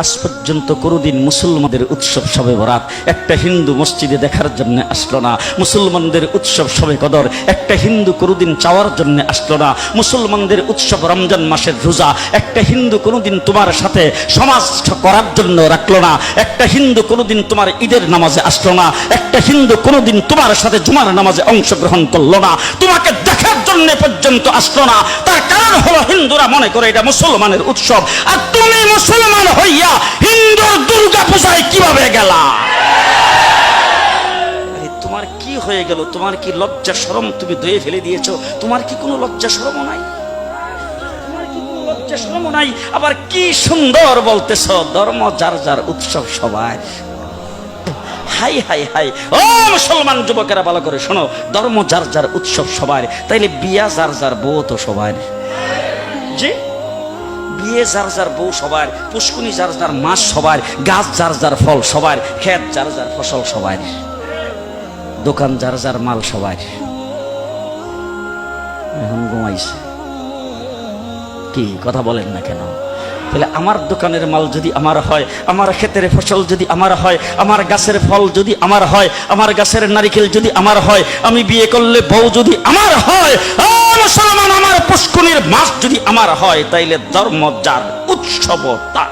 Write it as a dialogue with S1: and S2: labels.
S1: আজ পর্যন্ত কোনোদিন মুসলমানদের উৎসব শবে বরাত একটা হিন্দু মসজিদে দেখার জন্য আসলো না। মুসলমানদের উৎসব শবে কদর একটা হিন্দু কোনোদিন চাওয়ার জন্য আসলো না। মুসলমানদের উৎসব রমজান মাসের রোজা একটা হিন্দু কোনোদিন তোমার সাথে সমাজ করার জন্য রাখলো না। একটা হিন্দু কোনোদিন তোমার ঈদের নামাজে আসলো না। একটা হিন্দু কোনোদিন তোমার সাথে জুমার নামাজে অংশগ্রহণ করলো না। তোমাকে দেখার জন্য পর্যন্ত আসলো না। তার কারণ হলো হিন্দুরা মনে করে এটা মুসলমানের উৎসব, আর তুমি মুসলমান হইয়া হিন্দুর দুর্গা পূজায় কিভাবে গেলা? তোমার কি হয়ে গেল? তোমার কি লজ্জা শরম তুমি ধুয়ে ফেলে দিয়েছো? তোমার কি কোনো লজ্জা শরম নাই? তোমার কি কোনো লজ্জা শরম নাই? আবার কি সুন্দর বলতেছ, ধর্ম যার যার উৎসব সবাই। হাই হাই হাই, ও মুসলমান যুবকেরা ভালো করে শোনো, ধর্ম যার যার উৎসব সবার, তাইলে বিয়া যার যার বউ তো সবার। যে বিয়ে যার যার বউ সবার, পুষ্কুনি যার যার মাছ সবার, গাছ যার যার ফল সবার, ক্ষেত যার যার ফসল সবার, দোকান যার যার মাল সবার। এখন ঘুমাইছে কি কথা বলেন না কেন? তাহলে আমার দোকানের মাল যদি আমার হয়, আমার ক্ষেতের ফসল যদি আমার হয়, আমার গাছের ফল যদি আমার হয়, আমার গাছের নারিকেল যদি আমার হয়, আমি বিয়ে করলে বউ যদি আমার হয়, মুসলমান আমার পুষ্কুনির মাছ যদি আমার হয়, তাইলে ধর্ম যার উৎসব তার।